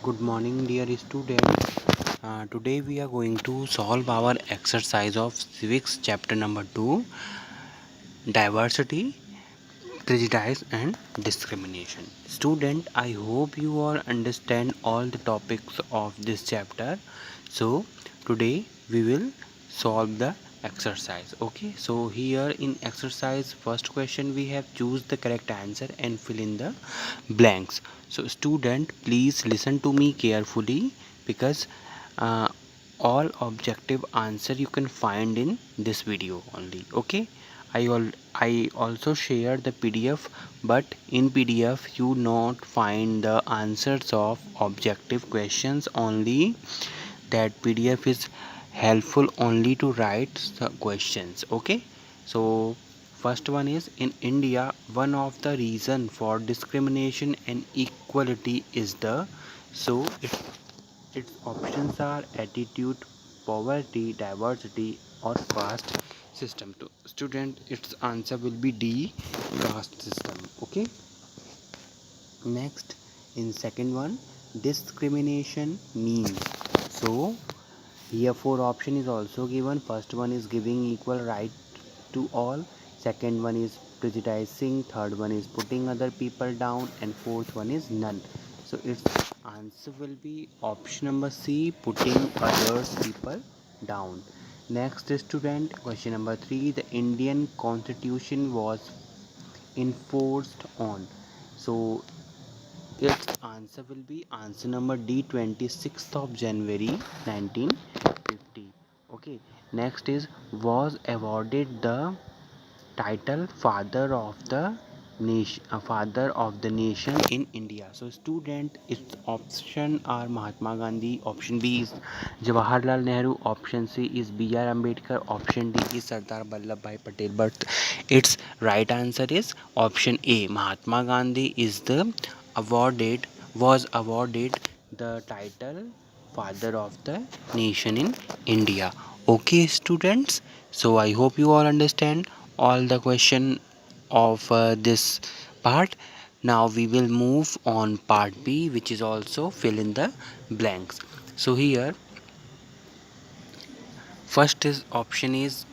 Good morning, dear students. Today we are going to solve our exercise of civics chapter number 2, diversity, prejudice and discrimination. Student, I hope you all understand all the topics of this chapter. So today we will solve the exercise. Okay, so here in exercise first question we have choose the correct answer and fill in the blanks. So student, please listen to me carefully because uh, all objective answer you can find in this video only. Okay, I also share the PDF, but in PDF you not find the answers of objective questions only. That PDF is helpful only to write the questions. Okay, so first one is, in India one of the reason for discrimination and equality is the, so its options are attitude, poverty, diversity or caste system. To student, its answer will be D, caste system. Okay, next, in second one, discrimination means. So here four option is also given. First one is giving equal right to all, second one is prejudicing, third one is putting other people down and fourth one is none. So its answer will be option number C, putting others people down. Next student, question number 3, the Indian constitution was enforced on. So its answer will be answer number D, 26th of January 1950. Okay, next is, was awarded the title father of the nation in India. So student, its option are Mahatma Gandhi, option B is Jawaharlal Nehru, option C is B.R. Ambedkar, option D is Sardar Vallabhbhai Patel. But its right answer is option A, Mahatma Gandhi is the awarded was awarded the title father of the nation in India. Okay students, so I hope you all understand all the question of this part. Now we will move on part B, which is also fill in the blanks. So here first is option is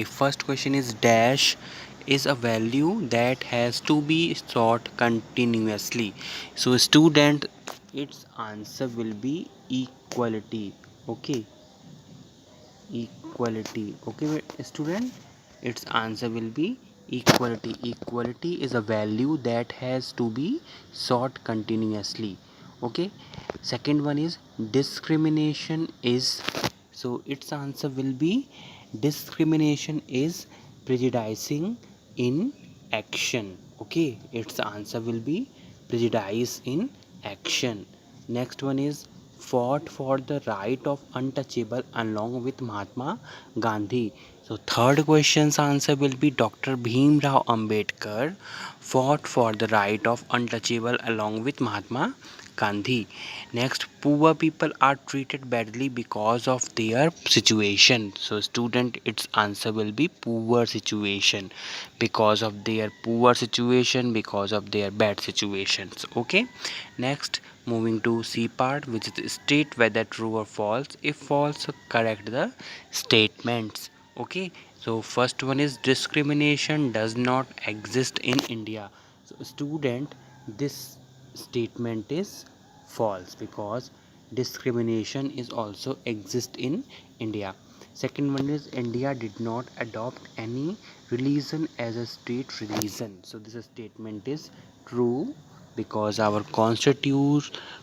first question is dash is a value that has to be sought continuously. So student, its answer will be equality. Okay, equality. Okay student, its answer will be equality. Equality is a value that has to be sought continuously. Okay, second one is discrimination is, so its answer will be discrimination is prejudicing in action. Okay, its answer will be prejudice in action. Next one is fought for the right of untouchable along with Mahatma Gandhi. So third question's answer will be Dr. Bhim Rao Ambedkar fought for the right of untouchable along with Mahatma Gandhi. Next, poor people are treated badly because of their situation. So student, its answer will be poor situation, because of their poor situation, because of their bad situations. Okay, next, moving to C part, which is state whether true or false. If false, correct the statements. Okay, so first one is discrimination does not exist in India. So student, this statement is false because discrimination is also exist in India. Second one is India did not adopt any religion as a state religion. So this statement is true because our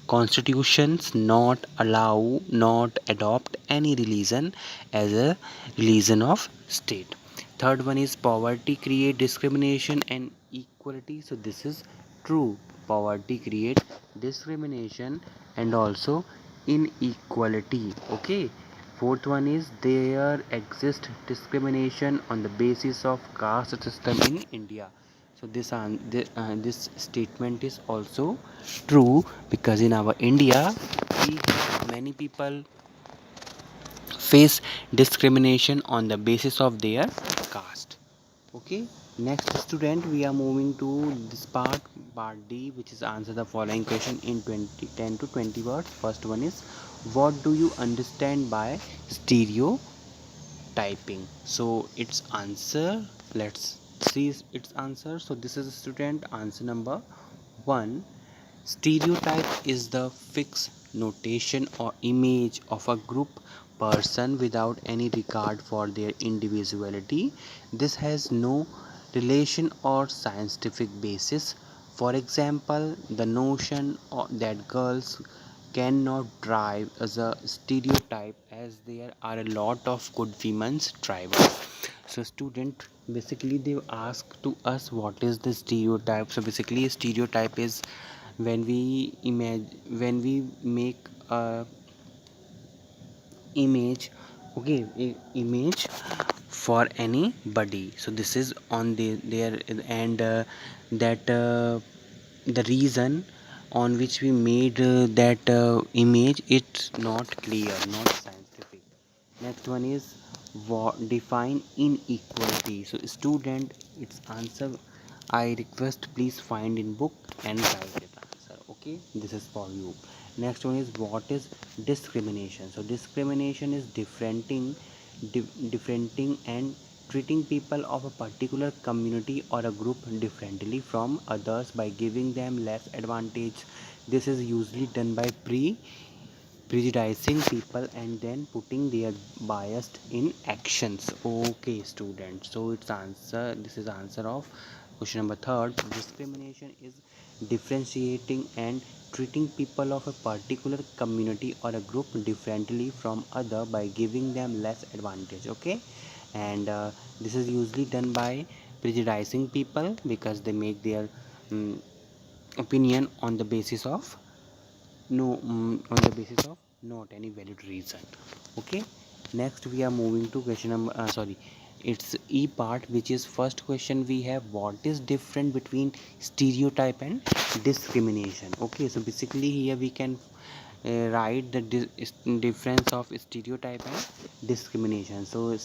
constitutions not allow not adopt any religion as a religion of state. Third one is poverty create discrimination and equality. So this is true, poverty create discrimination and also inequality. Okay, fourth one is there exists discrimination on the basis of caste system in India. So this statement is also true because in our India we many people face discrimination on the basis of their caste. Okay, Next student, we are moving to this part D, which is answer the following question in 10 to 20 words. First one is, what do you understand by stereotyping? So its answer, let's see its answer. So this is student answer number 1. Stereotype is the fixed notation or image of a group person without any regard for their individuality. This has no relation or scientific basis. For example, the notion that girls cannot drive is a stereotype, as there are a lot of good women's drivers. So student, basically they ask to us what is the stereotype. So basically a stereotype is when we when we make a image, okay, image for anybody. So this is on there, and that the reason on which we made that image, it's not clear, not scientific. Next one is define inequality. So student, its answer, I request please find in book and write it answer. Okay, this is for you. Next one is, what is discrimination? So discrimination is differentiating and treating people of a particular community or a group differently from others by giving them less advantage. This is usually done by prejudicing people and then putting their bias in actions. Okay students, so it's answer, this is answer of question number 3. Discrimination is differentiating and treating people of a particular community or a group differently from other by giving them less advantage. Okay, and this is usually done by prejudicing people because they make their opinion on the basis of on the basis of not any valid reason. Okay, next we are moving to question number sorry, it's E part, which is first question. We have, what is different between stereotype and discrimination? Okay, so basically here we can write the difference of stereotype and discrimination. So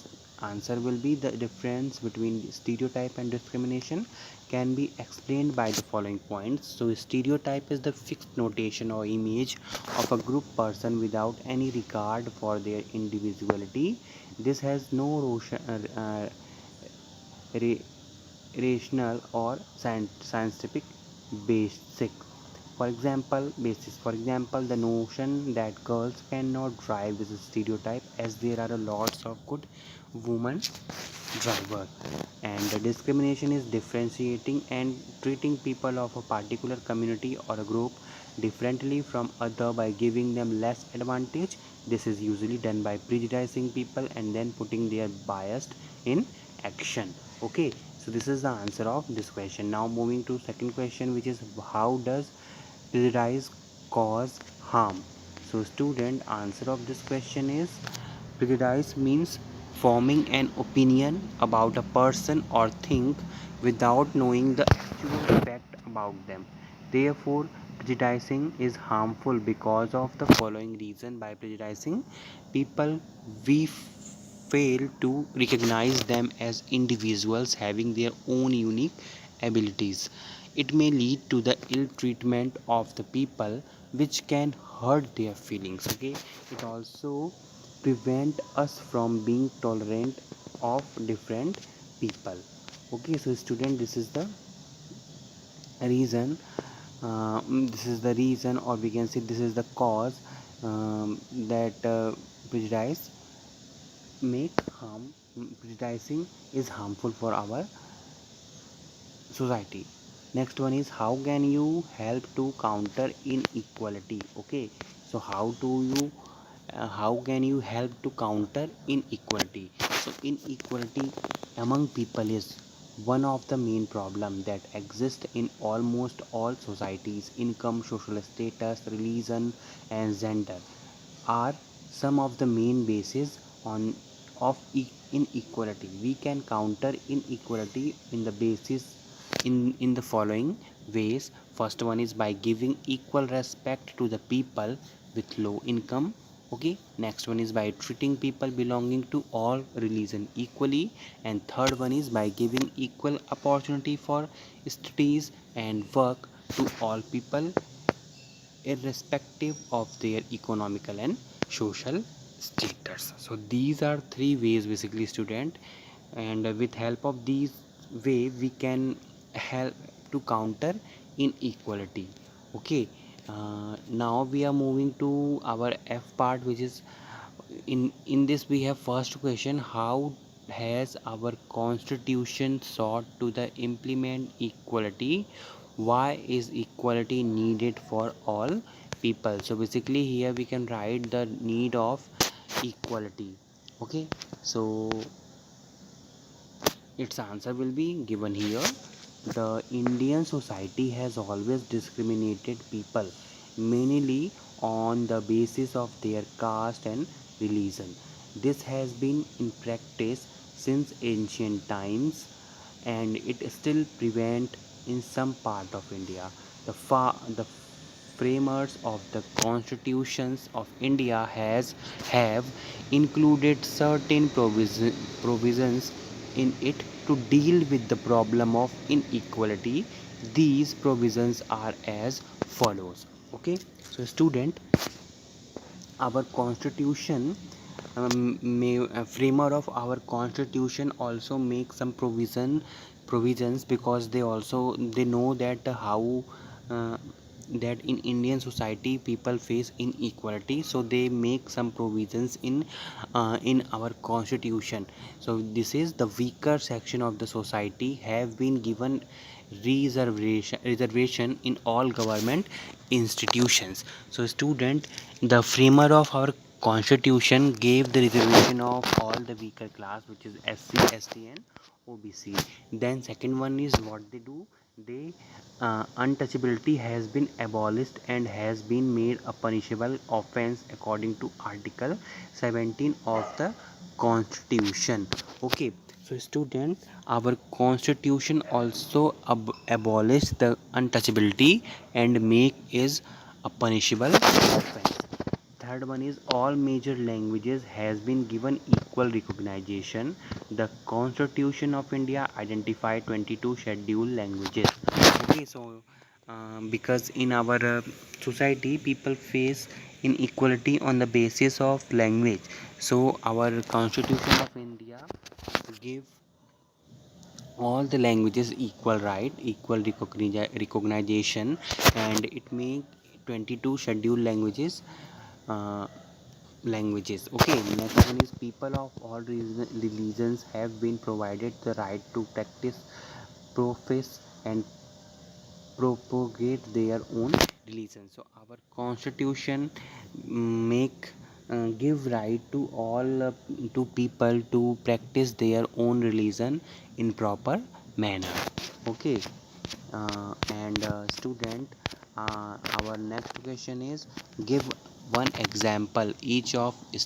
answer will be, the difference between stereotype and discrimination can be explained by the following points. So stereotype is the fixed notation or image of a group person without any regard for their individuality. This has no rational or scientific basic. For example, the notion that girls cannot drive is a stereotype, as there are lots of good women driver. And the discrimination is differentiating and treating people of a particular community or a group differently from other by giving them less advantage. This is usually done by prejudicing people and then putting their bias in action. Okay, so this is the answer of this question. Now moving to second question, which is, how does prejudice cause harm? So student, answer of this question is, prejudice means forming an opinion about a person or thing without knowing the actual fact about them. Therefore, prejudicing is harmful because of the following reason. By prejudicing people, we fail to recognize them as individuals having their own unique abilities. It may lead to the ill treatment of the people, which can hurt their feelings. Okay, it also prevent us from being tolerant of different people. Okay, so student, this is the reason, this is the reason, or we can say this is the cause, that prejudice make harm. Prejudicing is harmful for our society. Next one is, how can you help to counter inequality? Okay, so how can you help to counter inequality? So inequality among people is one of the main problem that exist in almost all societies. Income, social status, religion, and gender are some of the main bases on of inequality. We can counter inequality in the basis in the following ways. First one is by giving equal respect to the people with low income. Okay, next one is by treating people belonging to all religion equally, and third one is by giving equal opportunity for studies and work to all people irrespective of their economical and social status. So these are three ways basically, student, and with help of these way we can help to counter inequality. Okay, now we are moving to our F part, which is in this we have first question: how has our constitution sought to the implement equality? Why is equality needed for all people? So basically here we can write the need of equality. Okay, so its answer will be given here. The Indian society has always discriminated people mainly on the basis of their caste and religion. This has been in practice since ancient times, and it still prevent in some part of India. The framers of the constitutions of India has have included certain provisions in it to deal with the problem of inequality. These provisions are as follows. Okay, so student, our constitution, framer of our constitution also make some provisions, because they know that how uh, that in Indian society people face inequality, so they make some provisions in our constitution. So this is the weaker section of the society have been given reservation in all government institutions. So student, the framer of our constitution gave the reservation of all the weaker class, which is SC, ST and OBC. Then second one is what they do, they untouchability has been abolished and has been made a punishable offense according to article 17 of the constitution. Okay, so student, our constitution also abolished the untouchability and make is a punishable offense. Third one is all major languages has been given equal recognition. The Constitution of India identified 22 scheduled languages. Okay, so because in our society people face inequality on the basis of language, so our Constitution of India give all the languages equal right, equal recognition, and it make 22 scheduled uh, languages. Okay, next one is people of all religions have been provided the right to practice, profess and propagate their own religion. So our constitution make give right to all to people to practice their own religion in proper manner. Okay, and student, our next question is give one example each of a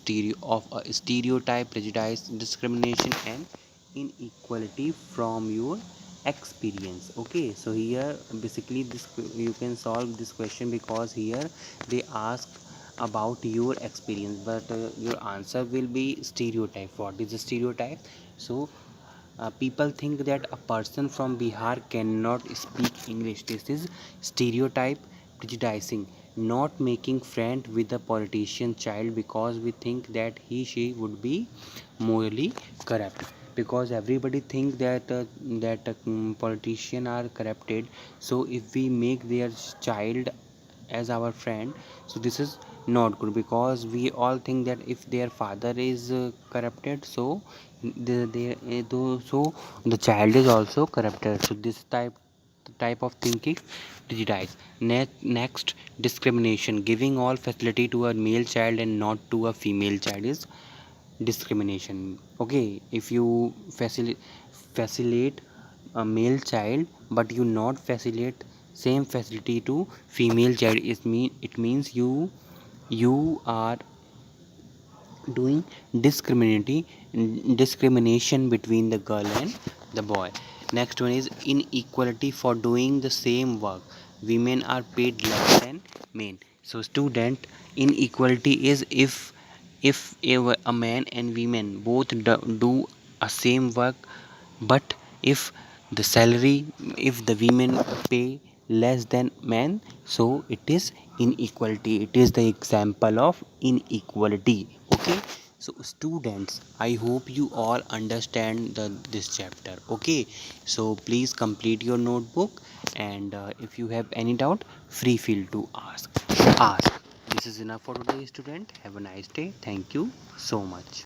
stereotype, prejudice, discrimination and inequality from your experience. Okay, so here basically this you can solve this question, because here they ask about your experience, but your answer will be stereotype. What is a stereotype? So people think that a person from Bihar cannot speak English. This is stereotype, prejudicing, not making friend with a politician child because we think that she would be morally corrupt, because everybody think that politician are corrupted. So if we make their child as our friend, so this is not good, because we all think that if their father is corrupted, so the child is also corrupted. So this type of thinking prejudice. Next, discrimination, giving all facility to a male child and not to a female child is discrimination. Okay, if you facilitate a male child but you not facilitate same facility to female child, it means you are doing discrimination between the girl and the boy. Next one is inequality for doing the same work, women are paid less than men. So student, inequality is if a man and women both do a same work, but if the salary, if the women pay less than men, so it is inequality. It is the example of inequality. Okay, so students, I hope you all understand this chapter. Okay, so please complete your notebook, and if you have any doubt, free feel to ask. This is enough for today, student. Have a nice day. Thank you so much.